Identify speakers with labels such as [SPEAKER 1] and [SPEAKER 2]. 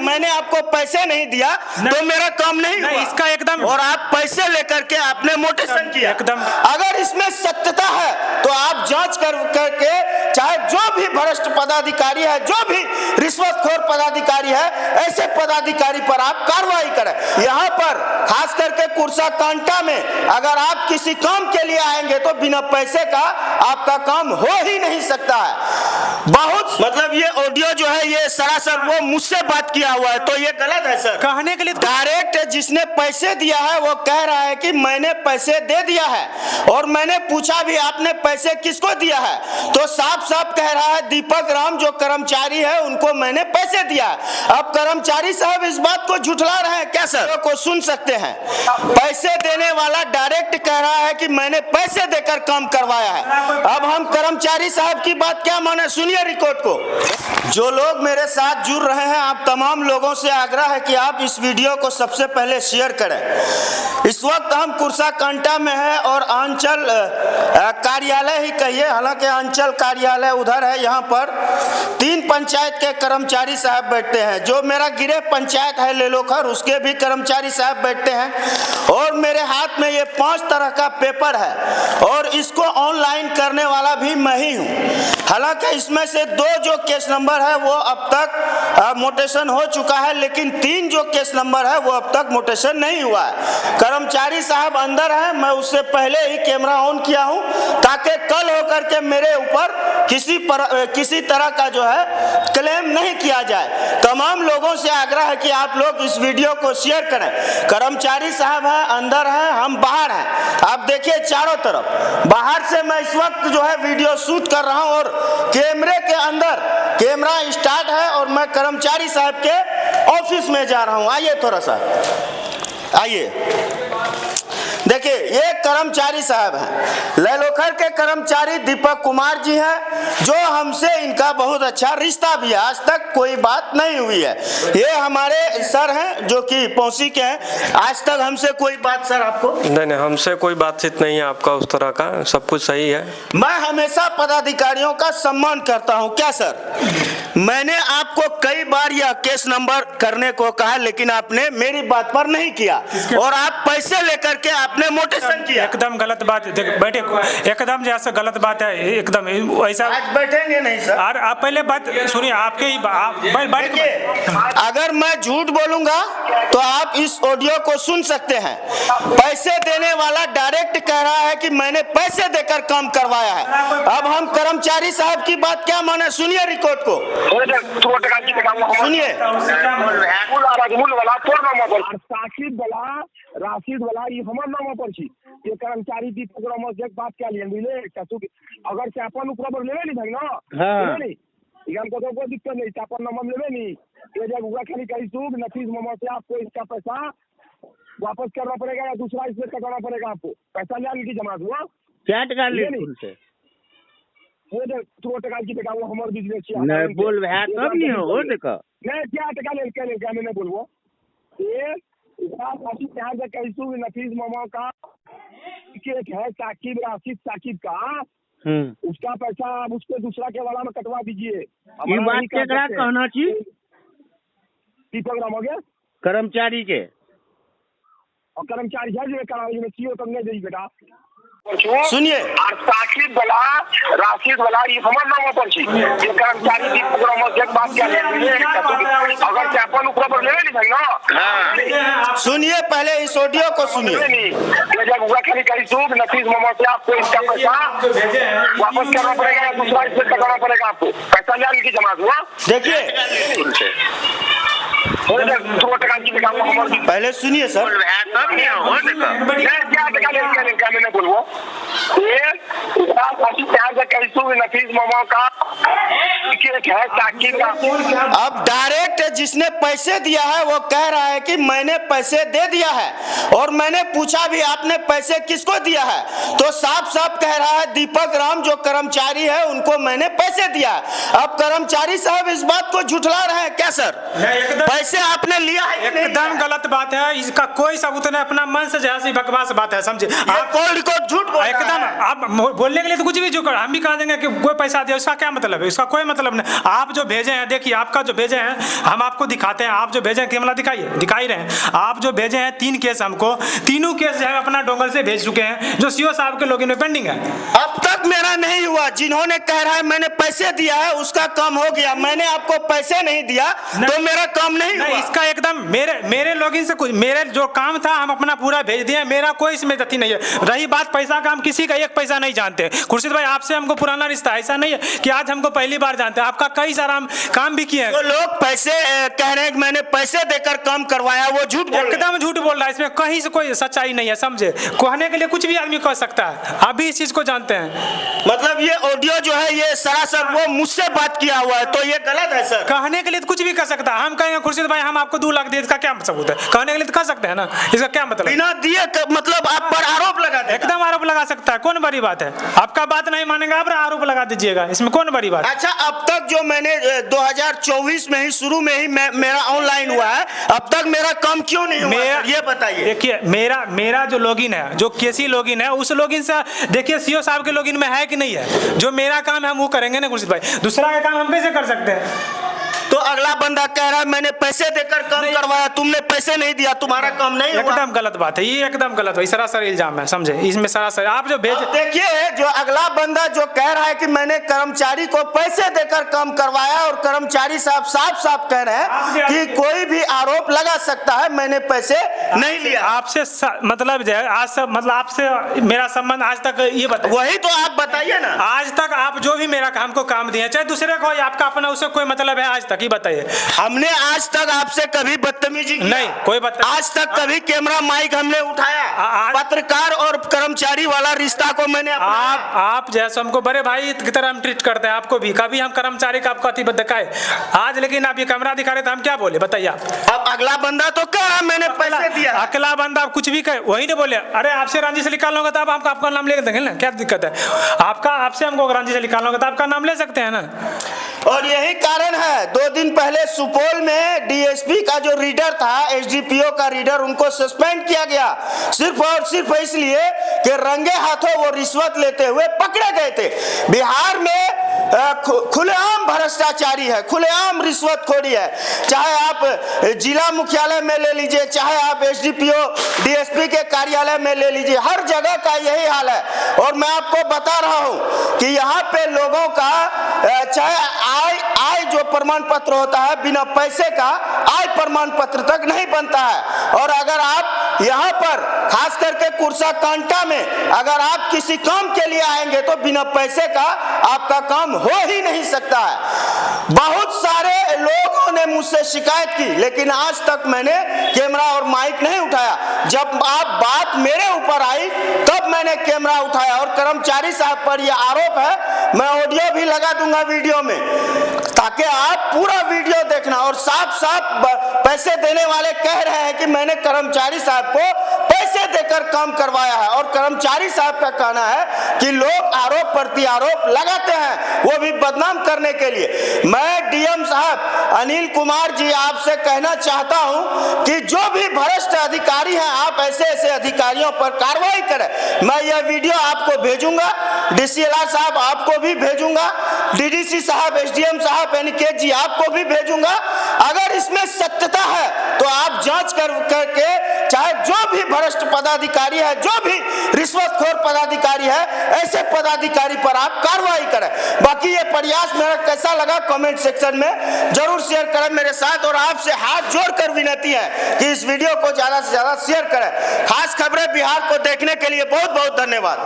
[SPEAKER 1] मैंने आपको पैसे नहीं दिया तो मेरा काम नहीं हुआ।
[SPEAKER 2] इसका एकदम,
[SPEAKER 1] और आप पैसे लेकर के आपने मोटेशन किया
[SPEAKER 2] एकदम।
[SPEAKER 1] अगर इसमें सत्यता है तो आप जांच करके चाहे जो भी भ्रष्ट पदाधिकारी है, जो भी रिश्वतखोर पदाधिकारी है, ऐसे पदाधिकारी पर आप कार्रवाई करें। यहाँ पर खास करके कुर्सा कांटा में अगर आप किसी काम के लिए आएंगे तो बिना पैसे का आपका काम हो ही नहीं सकता है। बहुत मतलब ये ऑडियो जो है ये सरासर वो मुझसे बात किया हुआ है, तो ये गलत है सर।
[SPEAKER 2] कहने के लिए
[SPEAKER 1] डायरेक्ट जिसने पैसे दिया है वो कह रहा है कि मैंने पैसे दे दिया है, और मैंने पूछा भी आपने पैसे किसको दिया है, तो साफ साफ कह रहा है दीपक राम जो कर्मचारी है उनको मैंने पैसे दिया है। अब कर्मचारी साहब इस बात को झुठला रहे हैं क्या सर? को सुन सकते हैं, पैसे देने वाला डायरेक्ट कह रहा है कि मैंने पैसे देकर काम करवाया है। अब हम कर्मचारी साहब की बात क्या माने, सुनिए रिकॉर्ड को। जो लोग मेरे साथ जुड़ रहे हैं, आप तमाम लोगों से आग्रह है कि आप इस वीडियो को सबसे पहले शेयर करें। इस वक्त हम कुर्सा कांटा में है और अंचल कार्यालय ही कहिए, हालांकि अंचल कार्यालय उधर है। यहाँ पर 3 पंचायत के कर्मचारी साहब बैठते हैं, जो मेरा गिरे पंचायत है लेलोखर उसके भी कर्मचारी साहब बैठते हैं, और मेरे हाथ में ये 5 तरह का पेपर है और इसको ऑनलाइन करने वाला भी मैं ही हूँ। हालांकि इसमें से 2 जो केस नंबर है वो अब तक मोटेशन हो चुका है, लेकिन 3 जो केस नंबर है वो अब तक मोटेशन नहीं हुआ है। कर्मचारी साहब अंदर है, मैं उससे पहले ही कैमरा ऑन किया हूं ताकि कल होकर के मेरे ऊपर किसी तरह का जो है क्लेम नहीं किया जाए। तमाम लोगों से आग्रह है कि आप लोग इस वीडियो को शेयर करें। कर्मचारी साहब है अंदर है, हम बाहर हैं। आप देखिए चारों तरफ, बाहर से मैं इस वक्त जो है वीडियो शूट कर रहा हूं और कैमरे के अंदर कैमरा स्टार्ट है और मैं कर्मचारी साहब के ऑफिस में जा रहा हूं। आइए थोड़ा सा आइए, देखिए ये कर्मचारी साहब हैं, लेलोखर के कर्मचारी दीपक कुमार जी हैं, जो हमसे इनका बहुत अच्छा रिश्ता भी है, आज तक कोई बात नहीं हुई है। ये हमारे सर हैं जो कि पौसी के हैं, आज तक हमसे कोई बात सर आपको
[SPEAKER 3] नहीं, हमसे कोई बातचीत नहीं है आपका उस तरह का, सब कुछ सही है।
[SPEAKER 1] मैं हमेशा पदाधिकारियों का सम्मान करता हूं क्या सर? मैंने आपको कई बार यह केस नंबर करने को कहा, लेकिन आपने मेरी बात पर नहीं किया और आप पैसे लेकर के आपने मोटेशन किया।
[SPEAKER 2] एकदम गलत बात है, बैठे एकदम जैसे गलत बात है, एकदम ऐसा।
[SPEAKER 1] आज बैठेंगे नहीं सर।
[SPEAKER 2] और आप पहले बात सुनिए, आपके ही
[SPEAKER 1] अगर मैं झूठ बोलूंगा तो आप इस ऑडियो को सुन सकते हैं। पैसे देने वाला डायरेक्ट कह रहा है कि मैंने पैसे देकर काम करवाया है। अब हम कर्मचारी साहब की बात क्या माने, सुनिए रिकॉर्ड को, सुनिए।
[SPEAKER 4] राशिद वाला ये हमर नाम पर छी, ये कर्मचारी दीपक राम से एक बात क्या लिए मिले अगर चापन ऊपर लेवे नहीं भाई ना, हां नहीं इगन को कोई दिक्कत नहीं, चापन नंबर लेवे नहीं, ये जब हुआ खाली कहीं सूग नफीस मोहम्मद से आपको इसका पैसा वापस करना पड़ेगा या दूसरा इसमें कटाना पड़ेगा। आपको पैसा ले की जमा हुआ
[SPEAKER 5] क्या टका ले उनसे
[SPEAKER 4] वो दो टका की टका वो हमर बिजनेस है
[SPEAKER 5] नहीं बोल है तब नहीं हो देखो
[SPEAKER 4] नहीं क्या टका ले क्या मैंने बोलबो ये नफीस मामा का है साकिब राशिद साकिब का, उसका पैसा आप उसको दूसरा के वाला में कटवा दीजिए।
[SPEAKER 5] ये बात केकरा कहना चाहिए?
[SPEAKER 4] दीपक राम हो गया
[SPEAKER 5] कर्मचारी के,
[SPEAKER 4] और कर्मचारी है जो करावे में सीओ तब नहीं देगी बेटा।
[SPEAKER 1] सुनिए,
[SPEAKER 4] साकिब वाला राशिद वाला ये हमर नाम पर छी, ये कर्मचारी दीपक राम से एक बात क्या ले अगर चापन ऊपर लेवे नहीं भाई ना, हां
[SPEAKER 1] सुनिए पहले इस ऑडियो को सुनिए।
[SPEAKER 4] ये जब हुआ खाली कहीं सूग नफीस मोहम्मद से आपको इसका पैसा वापस करना पड़ेगा या दूसरा इसमें कटाना पड़ेगा। आपको पैसा ले की जमा हुआ
[SPEAKER 1] देखिए पहले सुनिए सर।
[SPEAKER 4] क्या मैंने बोलबो नफीस मामा का है साकिब का।
[SPEAKER 1] अब डायरेक्ट जिसने पैसे दिया है वो कह रहा है कि मैंने पैसे दे दिया है, और मैंने पूछा भी आपने पैसे किसको दिया है, तो साफ साफ कह रहा है दीपक राम जो कर्मचारी है उनको मैंने पैसे दिया है। अब कर्मचारी साहब इस बात को झुठला रहे हैं क्या सर? पैसे आपने लिया है?
[SPEAKER 2] एकदम गलत बात है, इसका कोई सबूत नहीं, अपना मन से जैसी बकवास बात है, समझे आप।
[SPEAKER 1] कॉल रिकॉर्ड झूठ बोल रहा
[SPEAKER 2] एकदम
[SPEAKER 1] है।
[SPEAKER 2] आप बोलने के लिए तो कुछ भी जो कर, हम भी कह देंगे कि कोई पैसा दिया, उसका क्या मतलब है, इसका कोई मतलब नहीं। आप जो भेजे हैं, देखिए आपका जो भेजे हैं हम आपको दिखाते हैं, आप जो भेजे हैं कैमरा दिखाइए, दिखा ही रहे हैं। आप जो भेजे हैं 3 केस, हमको तीनों केस जो है अपना डोंगल से भेज चुके हैं, जो सीओ साहब के लॉगिन में पेंडिंग है।
[SPEAKER 1] अब तक मेरा नहीं हुआ, जिन्होंने कह रहा है मैंने पैसे दिया है उसका काम हो गया, मैंने आपको पैसे नहीं दिया तो मेरा काम नहीं हुआ।
[SPEAKER 2] इसका एकदम मेरे लॉगिन से कुछ, मेरे जो काम था हम अपना पूरा भेज दिए, मेरा कोई इसमें गति नहीं है। रही बात पैसा का, हम किसी का 1 पैसा नहीं जानते। खुर्शीद भाई आपसे हमको पुराना रिश्ता, ऐसा नहीं है कि आज हमको पहली बार जानते हैं, आपका कई सारा हम काम भी किए हैं।
[SPEAKER 1] तो लोग पैसे कह रहे हैं कि मैंने पैसे देकर काम करवाया, वो झूठ बोल रहे हैं।
[SPEAKER 2] एकदम झूठ बोल रहा है, इसमें कहीं से कोई सच्चाई नहीं है, समझे। कहने के लिए कुछ भी आदमी कह सकता है, आप भी इस चीज को जानते हैं।
[SPEAKER 1] मतलब ये ऑडियो जो है ये सरासर वो मुझसे बात किया हुआ है, तो ये गलत है सर।
[SPEAKER 2] कहने के लिए तो कुछ भी कर सकता है, हम कहेंगे खुर्शीद भाई हम आपको 2 लाख दिए, इसका क्या सबूत है, कहने के लिए तो कर सकते हैं ना, इसका क्या मतलब।
[SPEAKER 1] बिना दिए मतलब आप पर आरोप लगा देगा।
[SPEAKER 2] एकदम आरोप लगा सकता है, कौन बड़ी बात है। आपका बात नहीं मानेगा, आप आरोप लगा दीजिएगा, इसमें कौन बड़ी बात है।
[SPEAKER 1] अच्छा, अब तक जो मैंने 2024 में ही शुरू में ही मेरा ऑनलाइन हुआ है, अब तक मेरा काम क्यों नहीं हुआ सर, ये बताइए।
[SPEAKER 2] देखिए मेरा जो लॉगिन है, जो केसी लॉगिन है, उस लॉगिन से देखिए सीओ साहब के लॉगिन में है कि नहीं है। जो मेरा काम है हम वो करेंगे ना खुर्शीद भाई, दूसरा का काम हम कैसे कर सकते हैं।
[SPEAKER 1] तो अगला बंदा कह रहा है मैंने पैसे देकर काम करवाया, तुमने पैसे नहीं दिया, तुम्हारा काम नहीं हुआ।
[SPEAKER 2] एकदम गलत बात है, ये एकदम गलत है, सरासर इल्जाम है, समझे। इसमें सरासर आप जो भेज,
[SPEAKER 1] देखिए जो अगला बंदा जो कह रहा है कि मैंने कर्मचारी को पैसे देकर काम करवाया, और कर्मचारी साहब साफ साफ कह रहे हैं कि कोई भी आरोप लगा सकता है, मैंने पैसे नहीं लिया।
[SPEAKER 2] आपसे मतलब जो है आज से, मतलब आपसे मेरा संबंध आज तक, ये बताइए।
[SPEAKER 1] वही तो आप बताइए ना।
[SPEAKER 2] आज तक आप जो भी मेरा हमको काम दिए, चाहे दूसरे को, आपका अपना उससे कोई मतलब है आज तक, ही बताइए।
[SPEAKER 1] हमने आज तक आपसे कभी बदतमीजी
[SPEAKER 2] नहीं, कोई बात
[SPEAKER 1] आज तक कभी कैमरा माइक हमने उठाया, पत्रकार और कर्मचारी वाला रिश्ता को मैंने
[SPEAKER 2] आप जैसे हमको बड़े भाई की तरह हम ट्रीट करते हैं, आपको भी कभी हम कर्मचारी का आपको अतिबद्ध दिखाए आज, लेकिन आप ये कैमरा दिखा रहे तो हम क्या बोले बताइए आप।
[SPEAKER 1] अब अगला बंदा तो कह रहा मैंने पैसे दिया,
[SPEAKER 2] अगला बंदा आप कुछ भी कहे वही नहीं बोले। अरे आपसे रांची से निकालना होगा तो आप आपका नाम ले देंगे ना, क्या दिक्कत है। आपका आपसे हमको रांची से निकालना होगा तो आपका नाम ले सकते हैं ना।
[SPEAKER 1] और यही कारण है 2 दिन पहले सुपौल में डीएसपी का जो रीडर था, एसडीपीओ का रीडर, उनको सस्पेंड किया गया सिर्फ और सिर्फ इसलिए कि रंगे हाथों वो रिश्वत लेते हुए पकड़े गए थे। बिहार में खुलेआम भ्रष्टाचारी है, खुलेआम रिश्वतखोरी है, चाहे आप जिला मुख्यालय में ले लीजिए, चाहे आप एसडीपीओ डीएसपी के कार्यालय में ले लीजिए, हर जगह का यही हाल है। और मैं आपको बता रहा हूं कि यहाँ पे लोगों का चाहे आय जो प्रमाण पत्र होता है, बिना पैसे का आय प्रमाण पत्र तक नहीं बनता है। और अगर आप यहाँ पर खास करके कुर्सा कांटा में अगर आप किसी काम के लिए आएंगे तो बिना पैसे का आपका काम हो ही नहीं सकता है। बहुत सारे लोगों ने मुझसे शिकायत की, लेकिन आज तक मैंने कैमरा और माइक नहीं उठाया। जब आप बात मेरे ऊपर आई तब मैंने कैमरा उठाया। और कर्मचारी साहब पर यह आरोप है, मैं ऑडियो भी लगा दूंगा वीडियो में, ताकि आप पूरा वीडियो देखना। और साफ साफ पैसे देने वाले कह रहे हैं कि मैंने कर्मचारी साहब को पैसे देकर काम करवाया है। और कर्मचारी साहब का कहना है कि लोग आरोप प्रति आरोप लगाते हैं, वो भी बदनाम करने के लिए। मैं डीएम साहब अनिल कुमार जी आपसे कहना चाहता हूं कि जो भी भ्रष्ट अधिकारी हैं, आप ऐसे ऐसे अधिकारियों पर कार्रवाई करें। मैं यह वीडियो आपको भेजूंगा, डीसीएलआर साहब आपको भी भेजूंगा, डीडीसी साहब, एसडीएम साहब, एनके जी आपको भी भेजूंगा। अगर इसमें सत्यता है तो आप जांच करके चाहे जो भी भ्रष्ट पदाधिकारी है, जो भी रिश्वतखोर पदाधिकारी है, ऐसे पदाधिकारी पर आप कार्रवाई करें। बाकी ये प्रयास मेरा कैसा लगा कमेंट सेक्शन में जरूर शेयर करें मेरे साथ। और आपसे हाथ जोड़कर विनती है कि इस वीडियो को ज्यादा से ज्यादा शेयर करें। खास खबरें बिहार को देखने के लिए बहुत बहुत धन्यवाद।